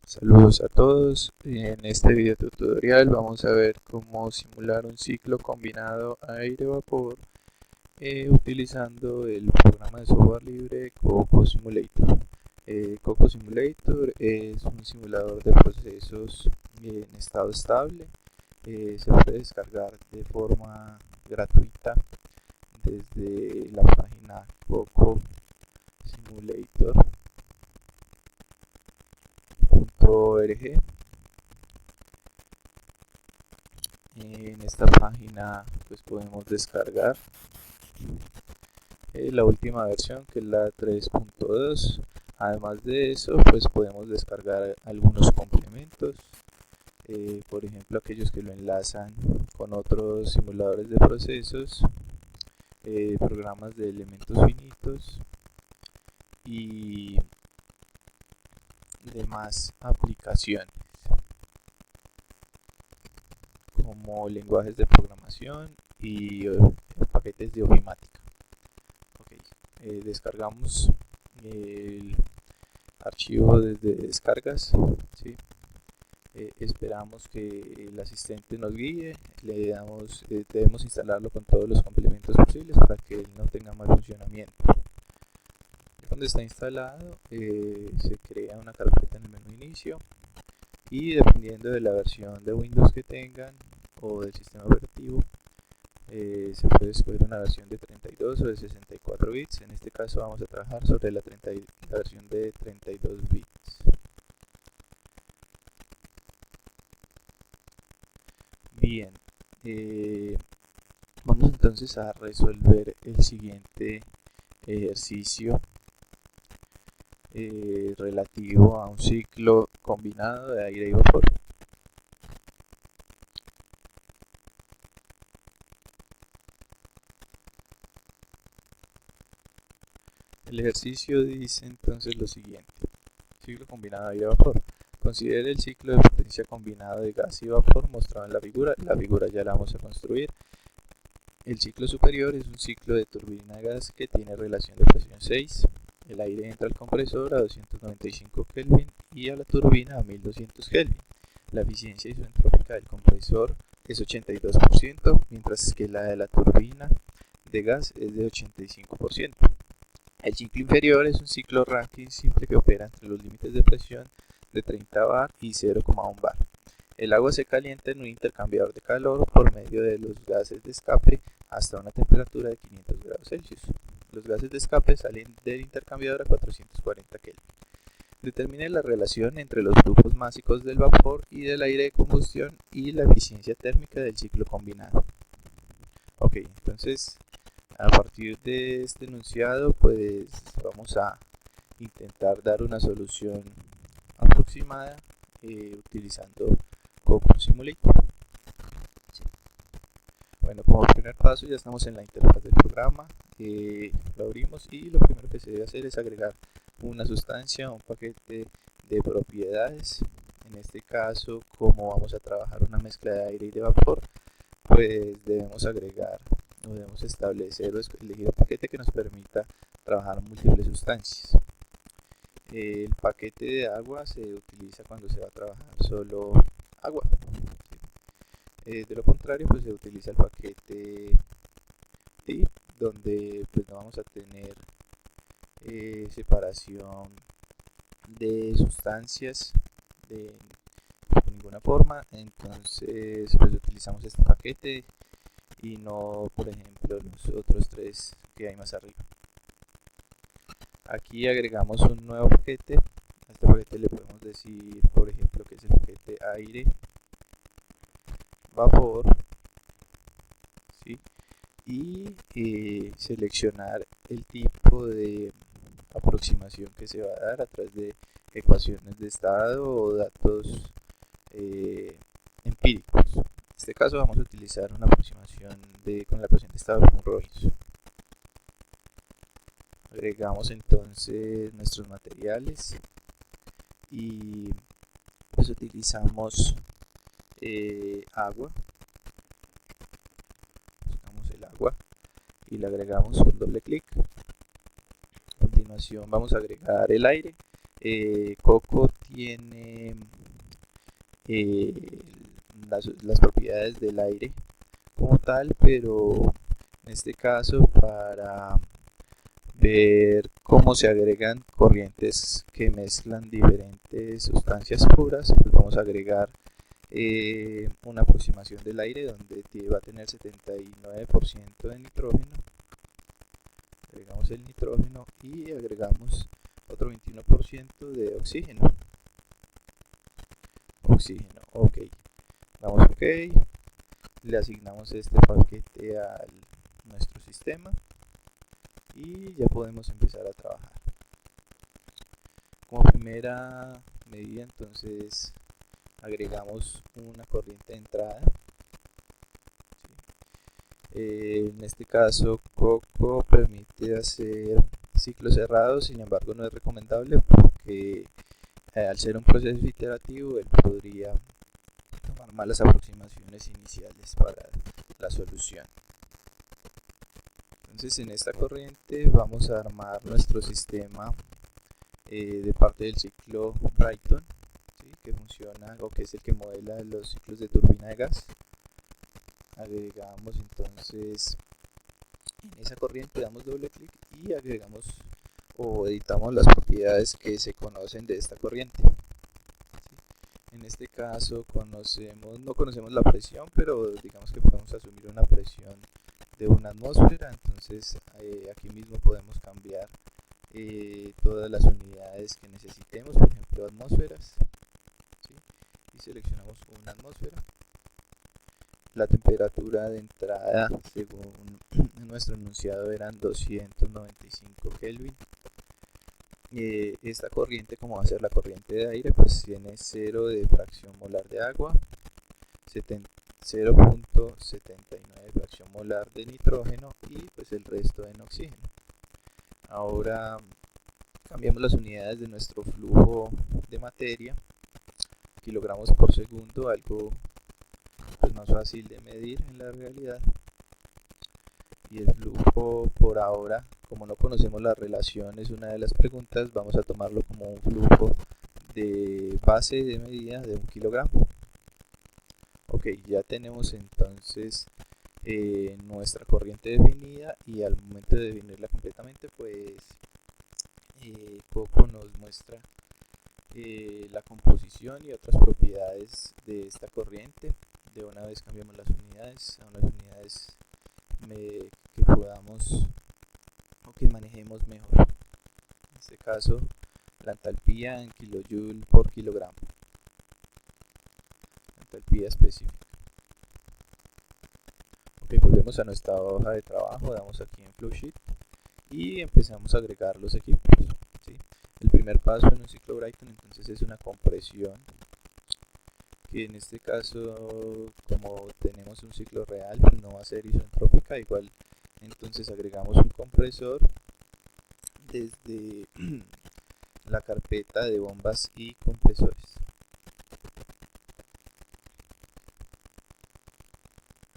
Saludos a todos. En este video tutorial vamos a ver cómo simular un ciclo combinado aire-vapor utilizando el programa de software libre Coco Simulator. Coco Simulator es un simulador de procesos en estado estable. Se puede descargar de forma gratuita desde la página Coco Simulator.org. En esta página pues podemos descargar la última versión, que es la 3.2. Además de eso pues podemos descargar algunos complementos, por ejemplo aquellos que lo enlazan con otros simuladores de procesos, programas de elementos finitos y demás aplicaciones como lenguajes de programación y paquetes de ofimática. Descargamos el archivo desde descargas, ¿sí? Esperamos que el asistente nos guíe, debemos instalarlo con todos los complementos posibles para que él no tenga mal funcionamiento. Cuando está instalado se crea una carpeta en el menú inicio y dependiendo de la versión de Windows que tengan o del sistema operativo, se puede escoger una versión de 32 o de 64 bits. En este caso vamos a trabajar sobre la versión de 32 bits. Bien, vamos entonces a resolver el siguiente ejercicio relativo a un ciclo combinado de aire y vapor. El ejercicio dice entonces lo siguiente: ciclo combinado de aire y vapor. Considere el ciclo de potencia combinado de gas y vapor mostrado en la figura. La figura ya la vamos a construir. El ciclo superior es un ciclo de turbina de gas que tiene relación de presión 6. El aire entra al compresor a 295 Kelvin y a la turbina a 1200 Kelvin. La eficiencia isentrópica del compresor es 82%, mientras que la de la turbina de gas es de 85%. El ciclo inferior es un ciclo Rankine simple que opera entre los límites de presión de 30 bar y 0,1 bar. El agua se calienta en un intercambiador de calor por medio de los gases de escape hasta una temperatura de 500 grados Celsius. Los gases de escape salen del intercambiador a 440 Kelvin. Determine la relación entre los flujos másicos del vapor y del aire de combustión y la eficiencia térmica del ciclo combinado. Ok, entonces a partir de este enunciado pues vamos a intentar dar una solución aproximada utilizando Coco Simulator. Bueno, como primer paso ya estamos en la interfaz del programa, lo abrimos y lo primero que se debe hacer es agregar una sustancia, un paquete de propiedades. En este caso, como vamos a trabajar una mezcla de aire y de vapor, pues debemos agregar o debemos establecer o elegir un paquete que nos permita trabajar múltiples sustancias. El paquete de agua se utiliza cuando se va a trabajar solo agua. De lo contrario, pues se utiliza el paquete TIP, donde pues no vamos a tener separación de sustancias de ninguna forma. Entonces pues utilizamos este paquete y no, por ejemplo, los otros tres que hay más arriba. Aquí agregamos un nuevo paquete. A este paquete le podemos decir, por ejemplo, que es el paquete aire, vapor, ¿sí? Y seleccionar el tipo de aproximación que se va a dar a través de ecuaciones de estado o datos empíricos. En este caso vamos a utilizar una aproximación con la ecuación de estado con Robinson. Agregamos entonces nuestros materiales y pues utilizamos agua. Buscamos el agua y le agregamos un doble clic. A continuación vamos a agregar el aire Coco tiene eh, las propiedades del aire como tal, pero en este caso para ver cómo se agregan corrientes que mezclan diferentes sustancias puras, pues vamos a agregar una aproximación del aire donde va a tener 79% de nitrógeno. Agregamos el nitrógeno y agregamos otro 21% de oxígeno. Ok, damos ok, le asignamos este paquete a nuestro sistema y ya podemos empezar a trabajar. Como primera medida, entonces agregamos una corriente de entrada. En este caso, Coco permite hacer ciclos cerrados, sin embargo no es recomendable porque al ser un proceso iterativo él podría tomar malas aproximaciones iniciales para la solución. Entonces en esta corriente vamos a armar nuestro sistema de parte del ciclo Brayton, ¿sí? Que funciona o que es el que modela los ciclos de turbina de gas. Agregamos entonces en esa corriente, damos doble clic y agregamos o editamos las propiedades que se conocen de esta corriente. ¿Sí? En este caso no conocemos la presión, pero digamos que podemos asumir una presión de una atmósfera, entonces aquí mismo podemos cambiar todas las unidades que necesitemos, por ejemplo atmósferas, ¿sí? Y seleccionamos una atmósfera. La temperatura de entrada según nuestro enunciado eran 295 Kelvin. Esta corriente, como va a ser la corriente de aire, pues tiene 0 de fracción molar de agua, 0.79 fracción molar de nitrógeno y pues el resto en oxígeno. Ahora cambiamos las unidades de nuestro flujo de materia, kilogramos por segundo, algo pues más fácil de medir en la realidad. Y el flujo por ahora, como no conocemos la relación, es una de las preguntas, vamos a tomarlo como un flujo de base de medida de 1 kilogramo. Ok, ya tenemos entonces nuestra corriente definida y al momento de definirla completamente, pues Coco nos muestra la composición y otras propiedades de esta corriente. De una vez cambiamos las unidades a unas unidades que podamos o que manejemos mejor. En este caso, la entalpía en kilojoule por kilogramo. La entalpía específica. Ok, volvemos a nuestra hoja de trabajo, damos aquí en Flowsheet y empezamos a agregar los equipos. ¿Sí? El primer paso en un ciclo Brayton entonces es una compresión, que en este caso, como tenemos un ciclo real, pues no va a ser isentrópica, igual entonces agregamos un compresor desde la carpeta de bombas y compresores.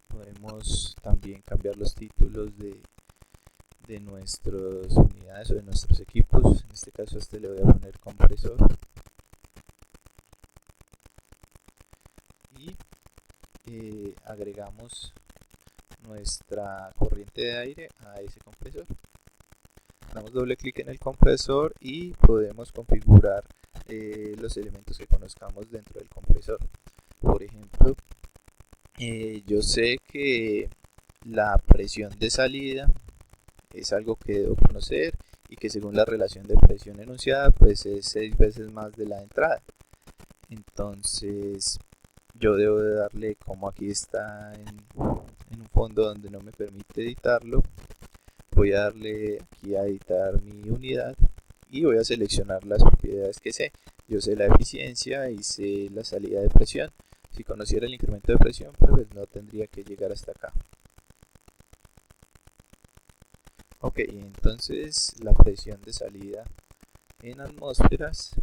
Podemos también cambiar los títulos de nuestras unidades o de nuestros equipos. En este caso le voy a poner compresor. Y agregamos nuestra corriente de aire a ese compresor. Damos doble clic en el compresor y podemos configurar los elementos que conozcamos dentro del compresor. Por ejemplo, yo sé que la presión de salida es algo que debo conocer y que según la relación de presión enunciada pues es 6 veces más de la de entrada. Entonces yo debo de darle, como aquí está en un fondo donde no me permite editarlo, voy a darle aquí a editar mi unidad y voy a seleccionar las propiedades que sé. Yo sé la eficiencia y sé la salida de presión. Si conociera el incremento de presión, pues no tendría que llegar hasta acá. Ok, entonces la presión de salida en atmósferas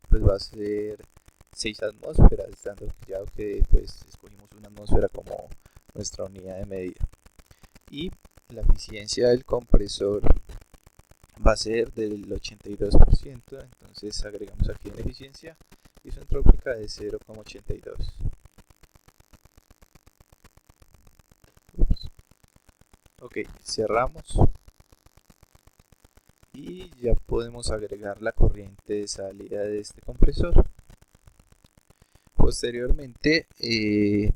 pues va a ser 6 atmósferas, dando ya que pues escogimos una atmósfera como nuestra unidad de medida. Y la eficiencia del compresor va a ser del 82%, entonces agregamos aquí en eficiencia isentrópica de 0,82. Ok, cerramos y ya podemos agregar la corriente de salida de este compresor. Posteriormente, el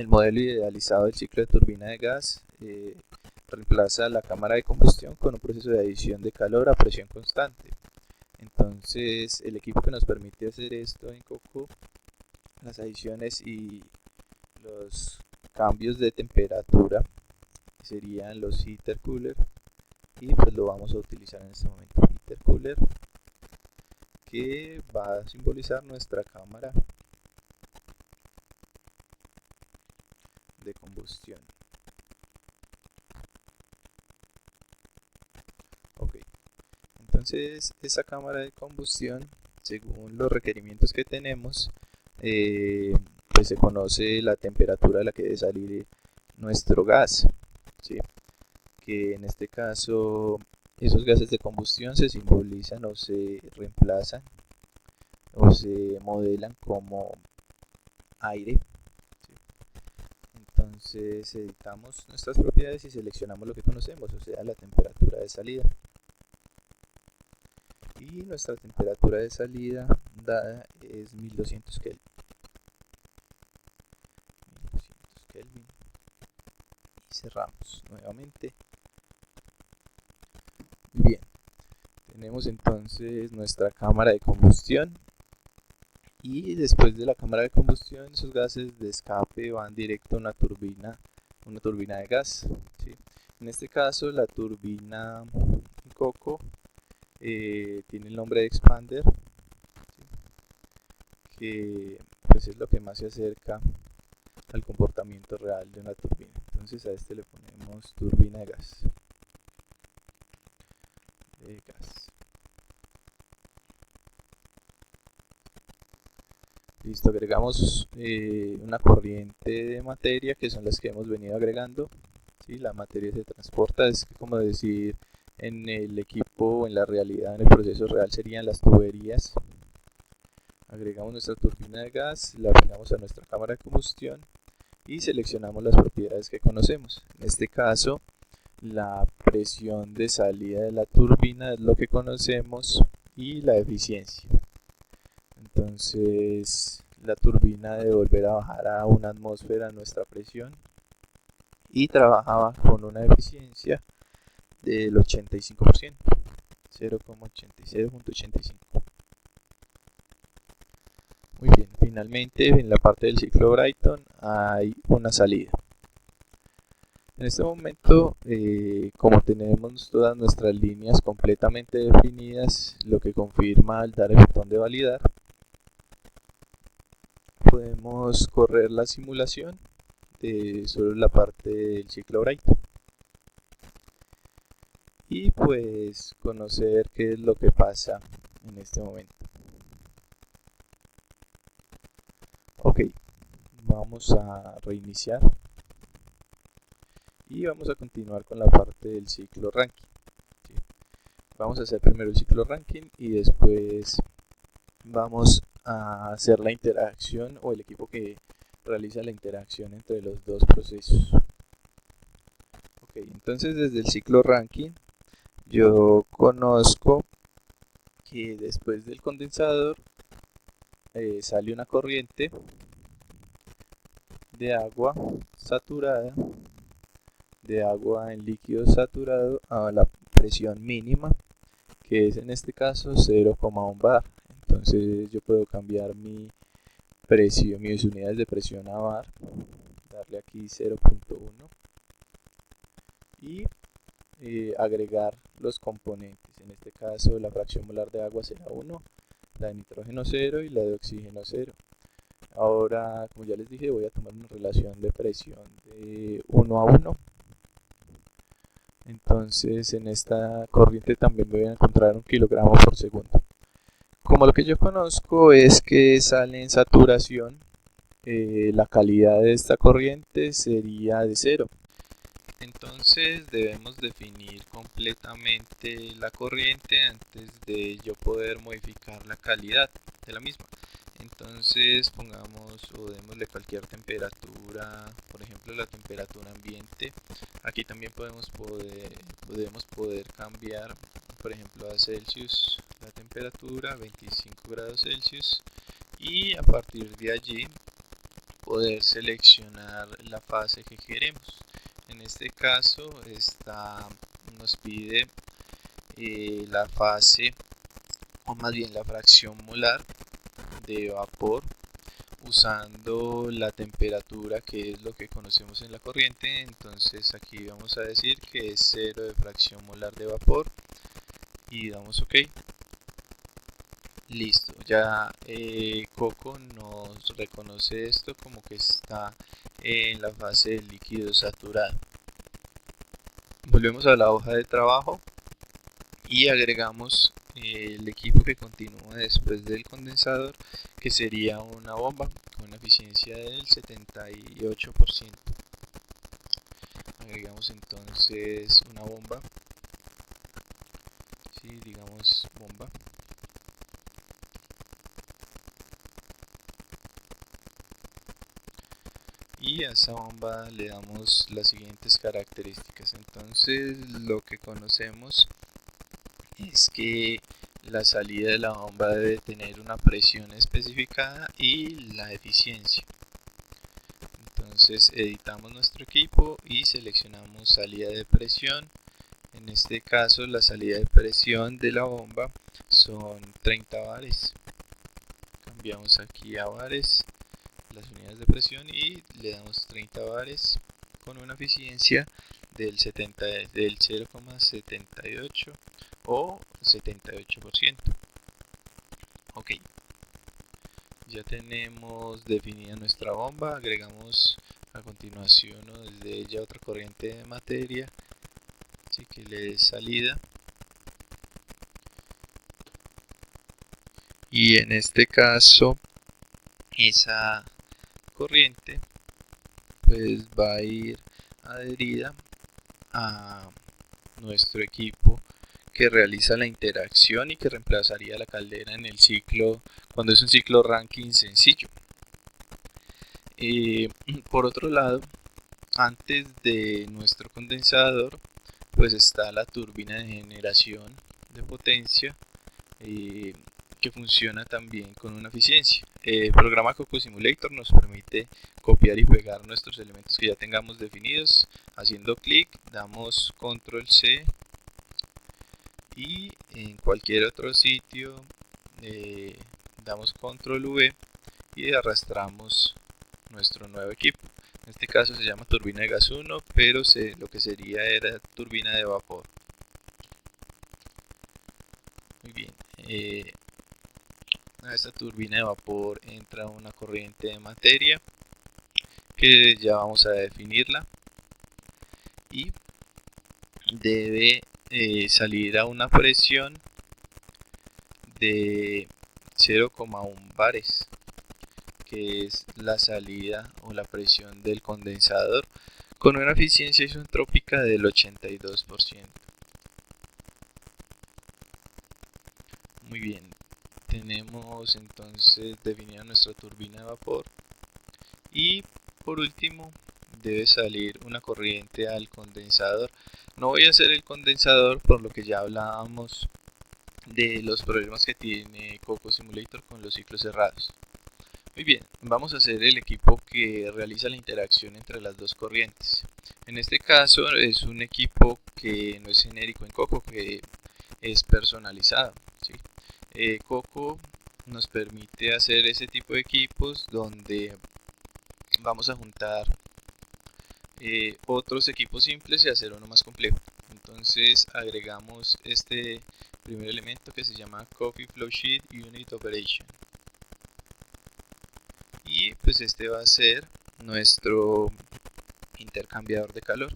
modelo idealizado del ciclo de turbina de gas reemplaza la cámara de combustión con un proceso de adición de calor a presión constante. Entonces, el equipo que nos permite hacer esto en Coco, las adiciones y los cambios de temperatura, serían los heater cooler, y pues lo vamos a utilizar en este momento. Heater cooler, que va a simbolizar nuestra cámara de combustión. Ok, entonces esa cámara de combustión, según los requerimientos que tenemos, pues se conoce la temperatura a la que debe salir nuestro gas, ¿sí? Que en este caso esos gases de combustión se simbolizan o se reemplazan o se modelan como aire, ¿sí? Entonces editamos nuestras propiedades y seleccionamos lo que conocemos, o sea, la temperatura de salida. Y nuestra temperatura de salida dada es 1200 Kelvin. 1200 Kelvin. Y cerramos nuevamente. Bien, tenemos entonces nuestra cámara de combustión, y después de la cámara de combustión esos gases de escape van directo a una turbina de gas, ¿sí? En este caso la turbina Coco tiene el nombre de expander, ¿sí? Que pues es lo que más se acerca al comportamiento real de una turbina. Entonces a este le ponemos turbina de gas. Listo, agregamos una corriente de materia, que son las que hemos venido agregando, ¿sí? La materia se transporta, es como decir, en el equipo, en la realidad, en el proceso real serían las tuberías. Agregamos nuestra turbina de gas, la aplicamos a nuestra cámara de combustión y seleccionamos las propiedades que conocemos. En este caso, la presión de salida de la turbina es lo que conocemos, y la eficiencia. Entonces la turbina debe volver a bajar a 1 atmósfera nuestra presión, y trabajaba con una eficiencia del 85%, 0,85. Muy bien, finalmente en la parte del ciclo Brayton hay una salida. En este momento, como tenemos todas nuestras líneas completamente definidas, lo que confirma al dar el botón de validar, podemos correr la simulación de solo la parte del ciclo Brayton y pues conocer qué es lo que pasa en este momento. Ok, vamos a reiniciar y vamos a continuar con la parte del ciclo Rankine, ¿sí? Vamos a hacer primero el ciclo Rankine y después vamos a hacer la interacción, o el equipo que realiza la interacción entre los dos procesos. Ok, entonces desde el ciclo Rankine yo conozco que después del condensador sale una corriente de agua saturada, de agua en líquido saturado a la presión mínima, que es en este caso 0,1 bar. Entonces yo puedo cambiar mi presión, mis unidades de presión a bar, darle aquí 0,1 y agregar los componentes. En este caso la fracción molar de agua será 1, la de nitrógeno 0 y la de oxígeno 0. Ahora, como ya les dije, voy a tomar una relación de presión de 1 a 1. Entonces en esta corriente también voy a encontrar 1 kilogramo por segundo. Como lo que yo conozco es que sale en saturación, la calidad de esta corriente sería de 0. Entonces debemos definir completamente la corriente antes de yo poder modificar la calidad de la misma. Entonces pongamos o démosle cualquier temperatura, por ejemplo la temperatura ambiente. Aquí también podemos poder cambiar, por ejemplo a Celsius la temperatura, 25 grados Celsius, y a partir de allí poder seleccionar la fase que queremos. En este caso nos pide la fase, o más bien la fracción molar de vapor, usando la temperatura, que es lo que conocemos en la corriente. Entonces aquí vamos a decir que es 0 de fracción molar de vapor y damos OK. Listo, ya Coco nos reconoce esto como que está en la fase del líquido saturado. Volvemos a la hoja de trabajo y agregamos el equipo que continúa después del condensador, que sería una bomba con una eficiencia del 78%. Agregamos entonces una bomba, sí, digamos bomba. Y a esa bomba le damos las siguientes características. Entonces lo que conocemos es que la salida de la bomba debe tener una presión especificada y la eficiencia. Entonces editamos nuestro equipo y seleccionamos salida de presión. En este caso la salida de presión de la bomba son 30 bares. Cambiamos aquí a bares las unidades de presión y le damos 30 bares con una eficiencia del 0,78 o 78%. Ok, ya tenemos definida nuestra bomba. Agregamos a continuación desde ella otra corriente de materia, así que le dé salida, y en este caso esa corriente pues va a ir adherida a nuestro equipo que realiza la interacción y que reemplazaría la caldera en el ciclo cuando es un ciclo Rankine sencillo. Por otro lado, antes de nuestro condensador pues está la turbina de generación de potencia, que funciona también con una eficiencia. El programa Coco Simulator nos permite copiar y pegar nuestros elementos que ya tengamos definidos. Haciendo clic damos control C y en cualquier otro sitio damos control V y arrastramos nuestro nuevo equipo. En este caso se llama turbina de gas 1, pero lo que sería era turbina de vapor. Muy bien, a esta turbina de vapor entra una corriente de materia que ya vamos a definirla y debe salir a una presión de 0,1 bares, que es la salida o la presión del condensador, con una eficiencia isentrópica del 82%. Muy bien, tenemos entonces definida nuestra turbina de vapor y por último debe salir una corriente al condensador. No voy a hacer el condensador por lo que ya hablábamos de los problemas que tiene Coco Simulator con los ciclos cerrados. Muy bien, vamos a hacer el equipo que realiza la interacción entre las dos corrientes. En este caso es un equipo que no es genérico en Coco, que es personalizado, ¿sí? Coco nos permite hacer ese tipo de equipos donde vamos a juntar otros equipos simples y hacer uno más complejo. Entonces agregamos este primer elemento que se llama Coffee Flowsheet Unit Operation, y pues este va a ser nuestro intercambiador de calor.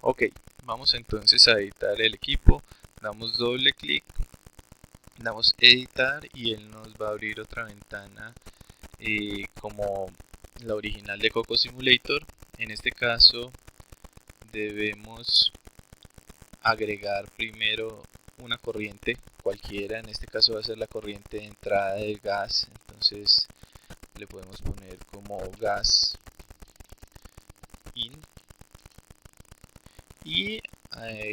Ok, vamos entonces a editar el equipo. damos doble clic, damos editar y él nos va a abrir otra ventana como la original de Coco Simulator. En este caso debemos agregar primero una corriente cualquiera, en este caso va a ser la corriente de entrada del gas, entonces le podemos poner como gas in y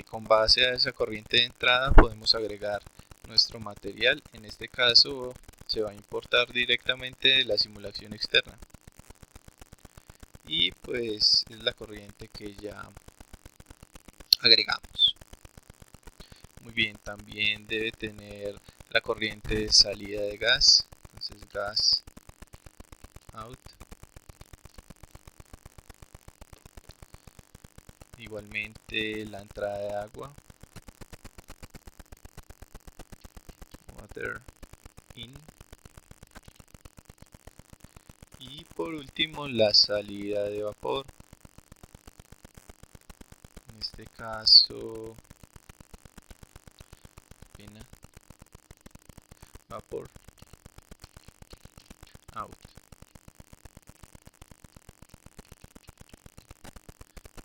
con base a esa corriente de entrada podemos agregar nuestro material. En este caso se va a importar directamente de la simulación externa y pues es la corriente que ya agregamos. Muy bien, también debe tener la corriente de salida de gas, entonces gas out. Igualmente la entrada de agua, water in. Y por último la salida de vapor, en este caso vapor out,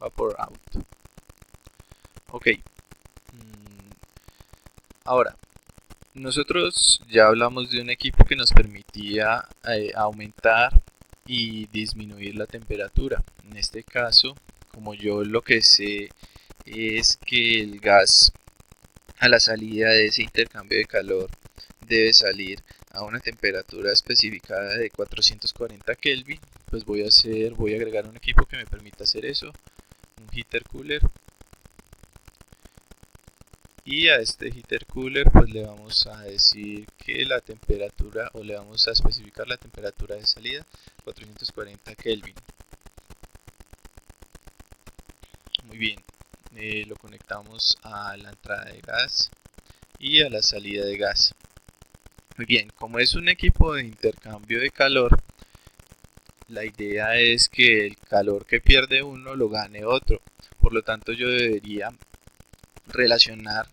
vapor out. Ok, ahora nosotros ya hablamos de un equipo que nos permitía aumentar y disminuir la temperatura. En este caso, como yo lo que sé es que el gas a la salida de ese intercambio de calor debe salir a una temperatura especificada de 440 Kelvin, pues voy a agregar un equipo que me permita hacer eso, un heater cooler. Y a este heater cooler pues le vamos a decir que la temperatura, o le vamos a especificar la temperatura de salida 440 Kelvin. Muy bien, lo conectamos a la entrada de gas y a la salida de gas. Muy bien, como es un equipo de intercambio de calor, la idea es que el calor que pierde uno lo gane otro. Por lo tanto yo debería relacionar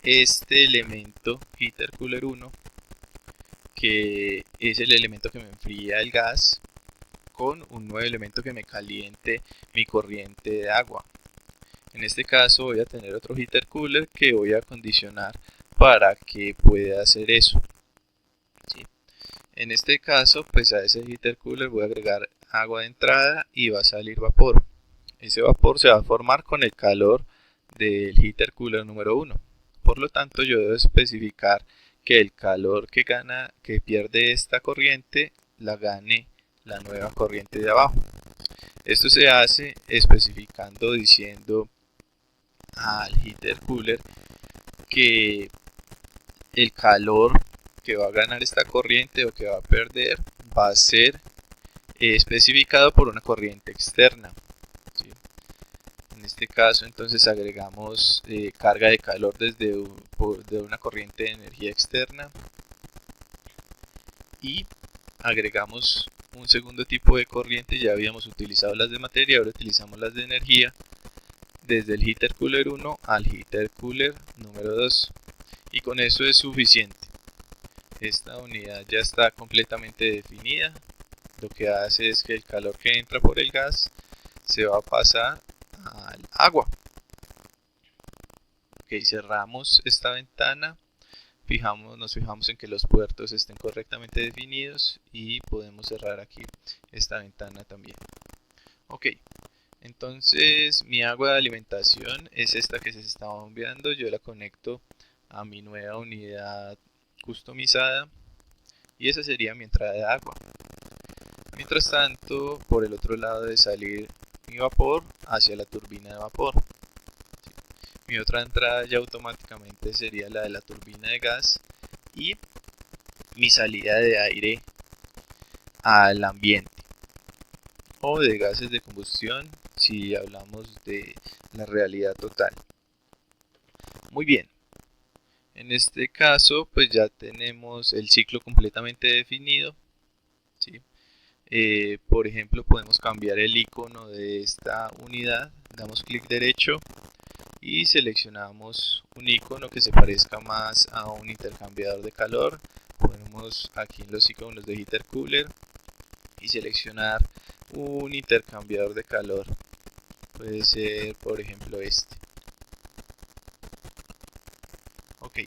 este elemento heater cooler 1, que es el elemento que me enfría el gas, con un nuevo elemento que me caliente mi corriente de agua. En este caso voy a tener otro heater cooler que voy a acondicionar para que pueda hacer eso. ¿Sí? En este caso pues a ese heater cooler voy a agregar agua de entrada y va a salir vapor. Ese vapor se va a formar con el calor del heater cooler número 1. Por lo tanto yo debo especificar que el calor que pierde esta corriente la gane la nueva corriente de abajo. Esto se hace especificando, diciendo al heater cooler que el calor que va a ganar esta corriente o que va a perder va a ser especificado por una corriente externa. ¿Sí? En este caso entonces agregamos carga de calor desde de una corriente de energía externa y agregamos un segundo tipo de corriente. Ya habíamos utilizado las de materia, ahora utilizamos las de energía, desde el heater cooler 1 al heater cooler número 2, y con eso es suficiente. Esta unidad ya está completamente definida. Lo que hace es que el calor que entra por el gas se va a pasar al agua. Ok, cerramos esta ventana, nos fijamos en que los puertos estén correctamente definidos y podemos cerrar aquí esta ventana también. Ok, entonces mi agua de alimentación es esta que se está bombeando. Yo la conecto a mi nueva unidad customizada y esa sería mi entrada de agua. Mientras tanto, por el otro lado debe salir mi vapor hacia la turbina de vapor. Mi otra entrada ya automáticamente sería la de la turbina de gas y mi salida de aire al ambiente, o de gases de combustión si hablamos de la realidad total. Muy bien, en este caso pues ya tenemos el ciclo completamente definido. ¿Sí? Por ejemplo, podemos cambiar el icono de esta unidad, damos clic derecho y seleccionamos un icono que se parezca más a un intercambiador de calor. Ponemos aquí en los iconos de heater cooler y seleccionar un intercambiador de calor. Puede ser, por ejemplo, este. Ok,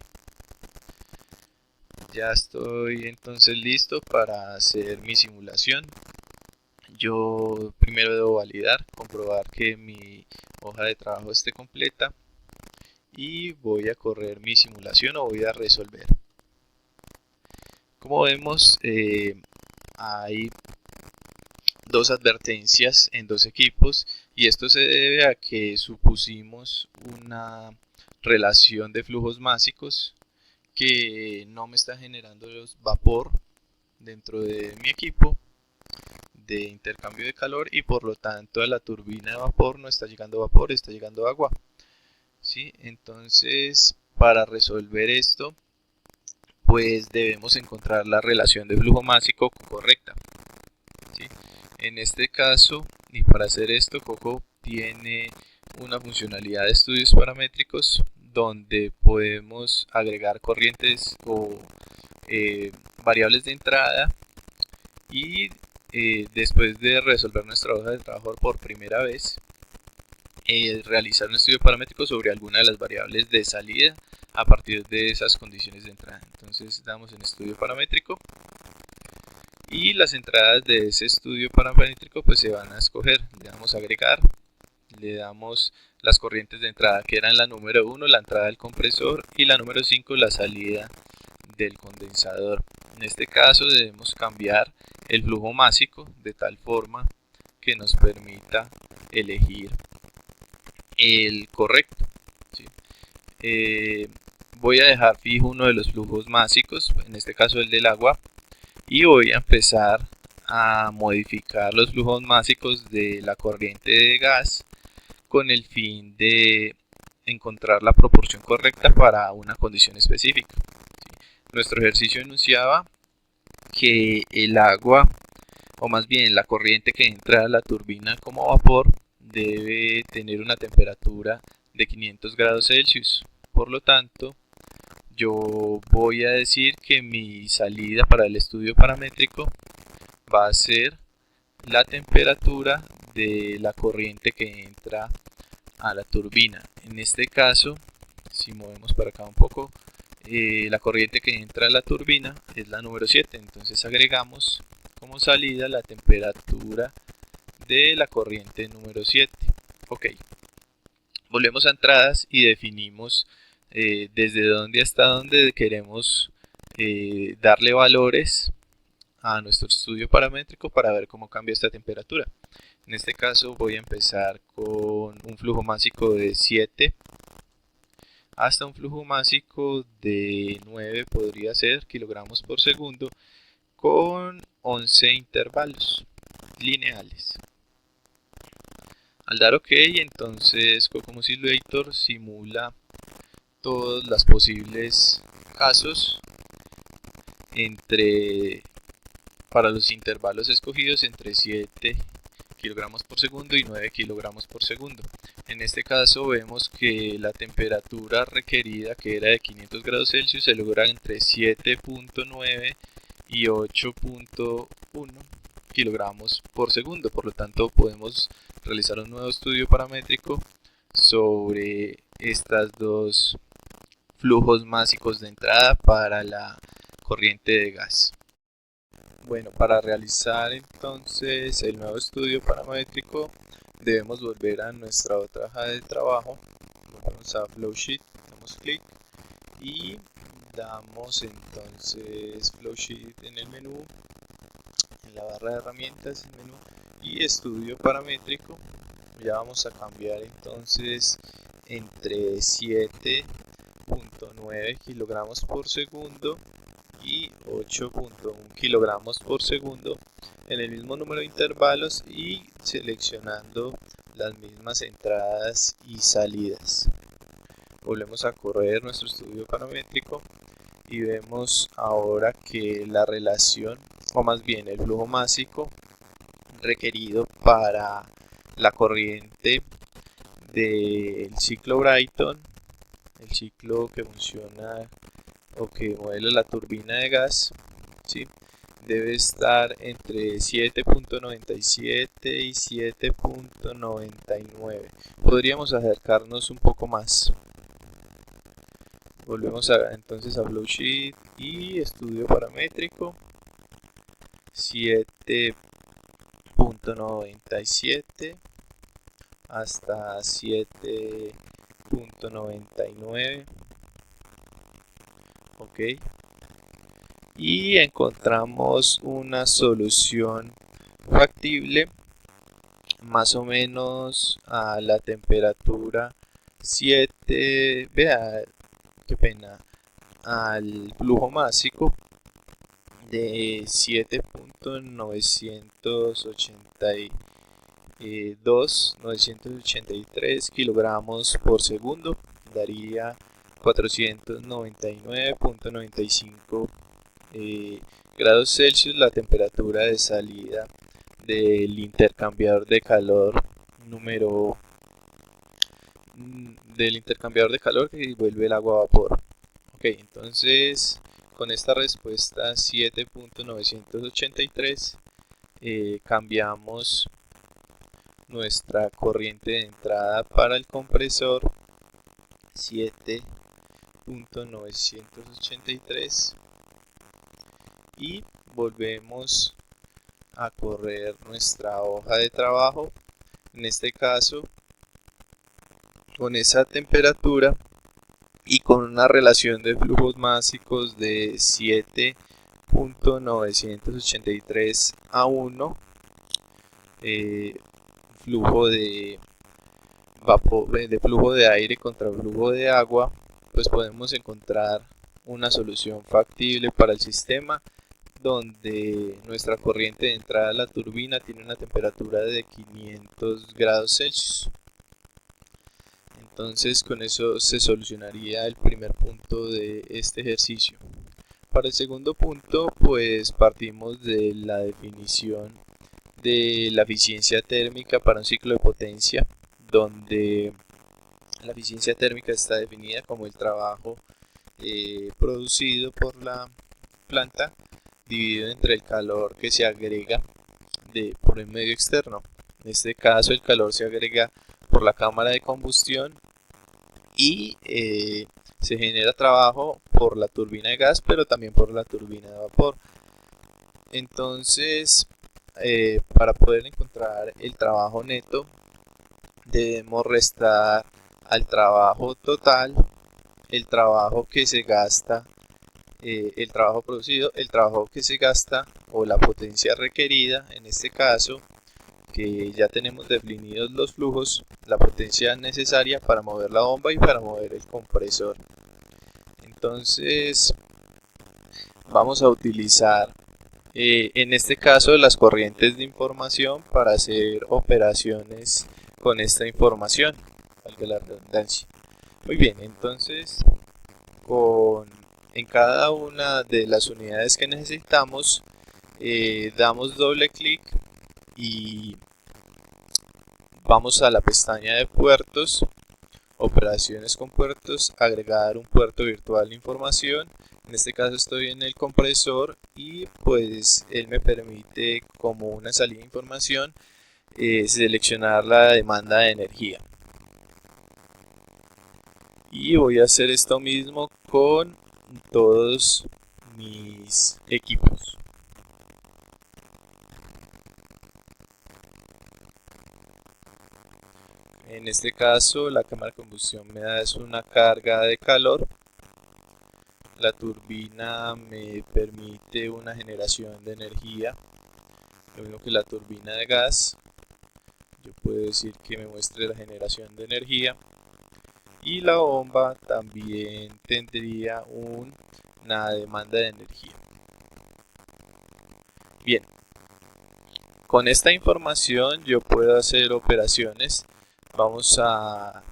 ya estoy entonces listo para hacer mi simulación. Yo primero debo validar, comprobar que mi hoja de trabajo esté completa y voy a correr mi simulación o voy a resolver. Como vemos, hay dos advertencias en dos equipos y esto se debe a que supusimos una relación de flujos másicos que no me está generando vapor dentro de mi equipo de intercambio de calor y por lo tanto a la turbina de vapor no está llegando vapor, está llegando agua. ¿Sí? Entonces, para resolver esto, pues debemos encontrar la relación de flujo másico correcta. ¿Sí? En este caso, y para hacer esto, Coco tiene una funcionalidad de estudios paramétricos donde podemos agregar corrientes o variables de entrada y después de resolver nuestra hoja de trabajo por primera vez, realizar un estudio paramétrico sobre alguna de las variables de salida a partir de esas condiciones de entrada. Entonces damos en estudio paramétrico y las entradas de ese estudio paramétrico pues se van a escoger. Le damos a agregar, le damos las corrientes de entrada que eran la número 1, la entrada del compresor, y la número 5, la salida del condensador. En este caso debemos cambiar el flujo másico de tal forma que nos permita elegir el correcto. ¿Sí? Voy a dejar fijo uno de los flujos másicos, en este caso el del agua, y voy a empezar a modificar los flujos másicos de la corriente de gas con el fin de encontrar la proporción correcta para una condición específica. ¿Sí? Nuestro ejercicio enunciaba que el agua, o más bien la corriente que entra a la turbina como vapor, debe tener una temperatura de 500 grados Celsius. Por lo tanto, yo voy a decir que mi salida para el estudio paramétrico va a ser la temperatura de la corriente que entra a la turbina. En este caso, si movemos para acá un poco, la corriente que entra a la turbina es la número 7, entonces agregamos como salida la temperatura de la corriente número 7. Ok, volvemos a entradas y definimos desde dónde hasta dónde queremos darle valores a nuestro estudio paramétrico para ver cómo cambia esta temperatura. En este caso voy a empezar con un flujo másico de 7 hasta un flujo másico de 9, podría ser kilogramos por segundo, con 11 intervalos lineales. Al dar OK, entonces Cocomo Simulator simula todos los posibles casos para los intervalos escogidos entre 7 kilogramos por segundo y 9 kilogramos por segundo. En este caso vemos que la temperatura requerida, que era de 500 grados Celsius, se logra entre 7.9 y 8.1 kilogramos por segundo. Por lo tanto, podemos realizar un nuevo estudio paramétrico sobre estas dos flujos másicos de entrada para la corriente de gas. Bueno, para realizar entonces el nuevo estudio paramétrico debemos volver a nuestra otra hoja de trabajo. Vamos a Flowsheet, damos clic y damos entonces Flowsheet en el menú, en la barra de herramientas, el menú y estudio paramétrico. Ya vamos a cambiar entonces entre 7.9 kilogramos por segundo y 8.1 kilogramos por segundo en el mismo número de intervalos y seleccionando las mismas entradas y salidas. Volvemos a correr nuestro estudio paramétrico y vemos ahora que la relación, o más bien el flujo másico requerido para la corriente del ciclo Brayton, el ciclo que funciona o que modela la turbina de gas, ¿sí? Debe estar entre 7.97 y 7.99. Podríamos acercarnos un poco más. Volvemos entonces a Flowsheet y estudio paramétrico. 7.97 hasta 7.99. Ok, y encontramos una solución factible más o menos a la temperatura 7, vea, qué pena, al flujo másico de 7.983 kilogramos por segundo, daría 499.95 grados Celsius la temperatura de salida del intercambiador de calor del intercambiador de calor que vuelve el agua a vapor. Ok, entonces con esta respuesta 7.983 cambiamos nuestra corriente de entrada para el compresor 7.983 y volvemos a correr nuestra hoja de trabajo, en este caso con esa temperatura y con una relación de flujos másicos de 7.983 a 1, flujo de flujo de aire contra flujo de agua, pues podemos encontrar una solución factible para el sistema donde nuestra corriente de entrada a la turbina tiene una temperatura de 500 grados Celsius. Entonces con eso se solucionaría el primer punto de este ejercicio. Para el segundo punto, pues partimos de la definición de la eficiencia térmica para un ciclo de potencia, donde la eficiencia térmica está definida como el trabajo producido por la planta dividido entre el calor que se agrega por el medio externo. En este caso el calor se agrega por la cámara de combustión y se genera trabajo por la turbina de gas, pero también por la turbina de vapor. Entonces, para poder encontrar el trabajo neto, debemos restar al trabajo total el trabajo que se gasta, el trabajo producido, el trabajo que se gasta o la potencia requerida, en este caso que ya tenemos definidos los flujos, la potencia necesaria para mover la bomba y para mover el compresor. Entonces vamos a utilizar en este caso las corrientes de información para hacer operaciones con esta información, valga la redundancia. Muy bien, entonces en cada una de las unidades que necesitamos damos doble clic y vamos a la pestaña de puertos, operaciones con puertos, agregar un puerto virtual de información. En este caso estoy en el compresor y pues él me permite, como una salida de información, seleccionar la demanda de energía. Y voy a hacer esto mismo con todos mis equipos. En este caso la cámara de combustión me da una carga de calor, la turbina me permite una generación de energía, lo mismo que la turbina de gas. Yo puedo decir que me muestre la generación de energía, y la bomba también tendría una demanda de energía. Bien, con esta información yo puedo hacer operaciones. Vamos a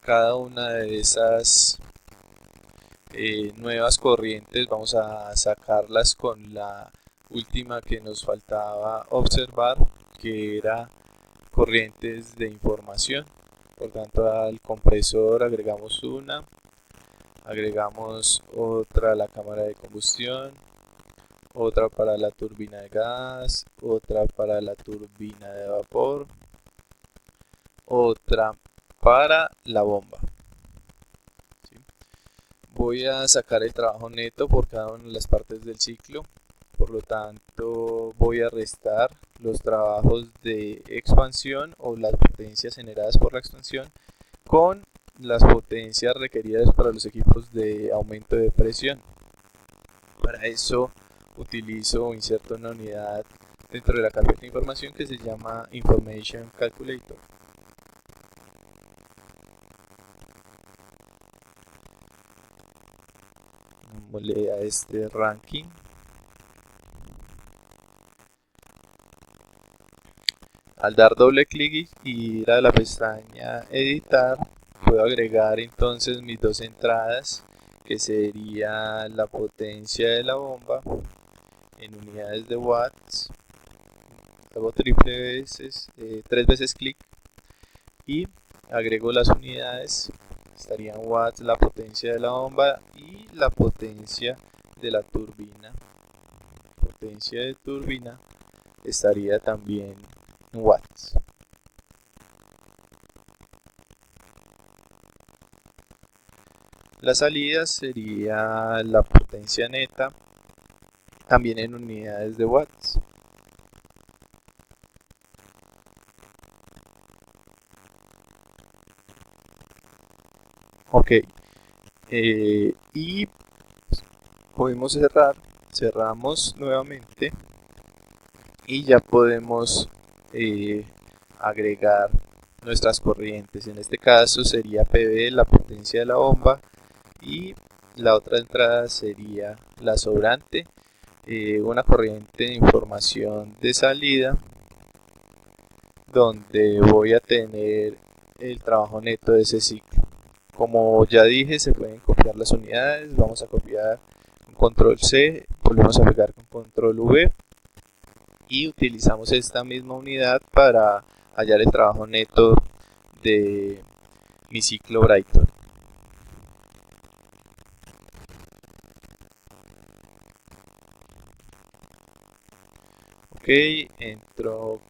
cada una de esas nuevas corrientes, vamos a sacarlas con la última que nos faltaba observar, que era corrientes de información. Por tanto, al compresor agregamos una, agregamos otra a la cámara de combustión, otra para la turbina de gas, otra para la turbina de vapor, otra para la bomba. ¿Sí? Voy a sacar el trabajo neto por cada una de las partes del ciclo. Por lo tanto, voy a restar los trabajos de expansión o las potencias generadas por la expansión con las potencias requeridas para los equipos de aumento de presión. Para eso utilizo o inserto una unidad dentro de la carpeta de información que se llama Information Calculator. Démosle a este ranking. Al dar doble clic y ir a la pestaña editar, puedo agregar entonces mis dos entradas, que sería la potencia de la bomba en unidades de watts. Hago tres veces clic y agrego las unidades. Estarían watts la potencia de la bomba y la potencia de la turbina. Potencia de turbina estaría también en watts. La salida sería la potencia neta, también en unidades de watts. Ok, y podemos cerramos nuevamente y ya podemos agregar nuestras corrientes. En este caso sería PV, la potencia de la bomba, y la otra entrada sería la sobrante, una corriente de información de salida donde voy a tener el trabajo neto de ese ciclo. Como ya dije, se pueden copiar las unidades. Vamos a copiar con control C, volvemos a pegar con control V y utilizamos esta misma unidad para hallar el trabajo neto de mi ciclo Brighton. Ok, entro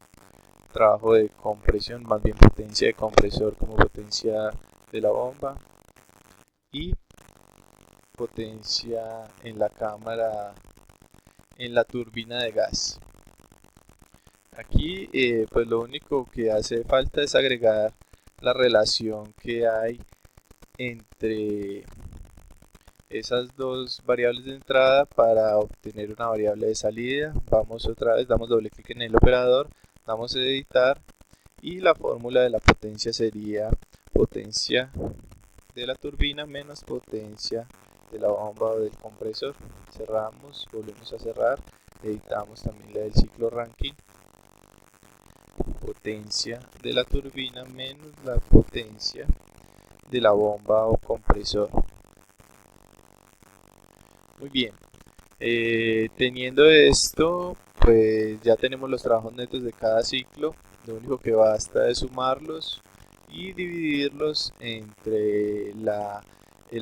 trabajo de compresión, más bien potencia de compresor como potencia de la bomba, y potencia en la cámara, en la turbina de gas. Aquí pues lo único que hace falta es agregar la relación que hay entre esas dos variables de entrada para obtener una variable de salida. Vamos otra vez, damos doble clic en el operador, damos a editar y la fórmula de la potencia sería potencia de la turbina menos potencia de la bomba o del compresor. Cerramos, volvemos a cerrar, editamos también la del ciclo Rankine. Potencia de la turbina menos la potencia de la bomba o compresor. Muy bien, teniendo esto, pues ya tenemos los trabajos netos de cada ciclo. Lo único que basta es sumarlos y dividirlos entre la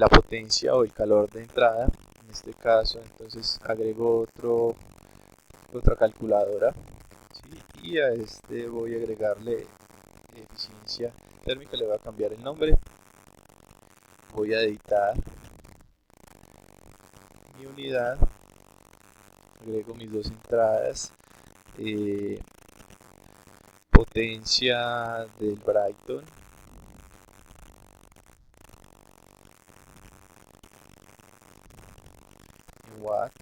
potencia o el calor de entrada. En este caso, entonces agrego otra calculadora, ¿sí? Y a este voy a agregarle eficiencia térmica, le voy a cambiar el nombre. Voy a editar mi unidad, agrego mis dos entradas, potencia del Brighton, en watt,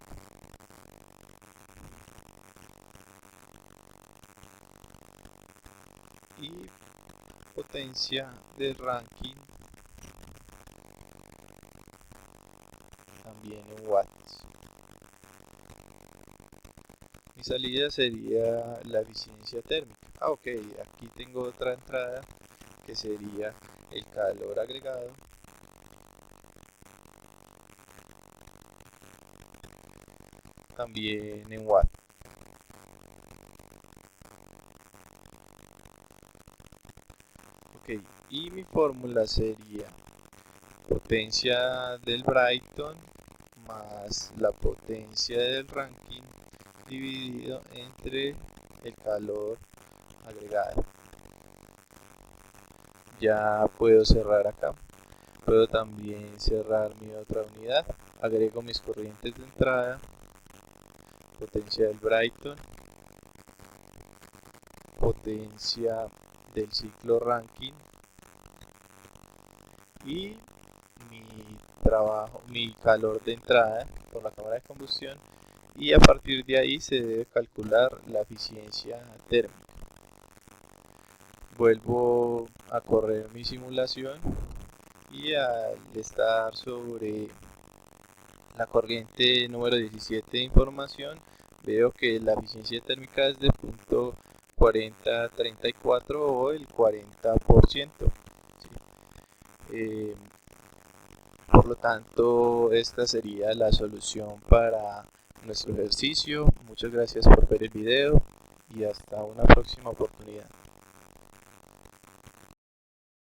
y potencia del Rankine también en watts. Mi salida sería la eficiencia térmica. Ok, aquí tengo otra entrada que sería el calor agregado, también en watts. Ok, Ok, y mi fórmula sería potencia del Brighton más la potencia del Rankine dividido entre el calor agregado. Ya puedo cerrar acá. Puedo también cerrar mi otra unidad. Agrego mis corrientes de entrada, potencia del Brighton, potencia del ciclo Rankine y mi calor de entrada por la cámara de combustión, y a partir de ahí se debe calcular la eficiencia térmica. Vuelvo a correr mi simulación y al estar sobre la corriente número 17 de información veo que la eficiencia térmica es de 0.4034 o el 40%. ¿Sí? Por lo tanto, esta sería la solución para nuestro ejercicio. Muchas gracias por ver el video y hasta una próxima oportunidad.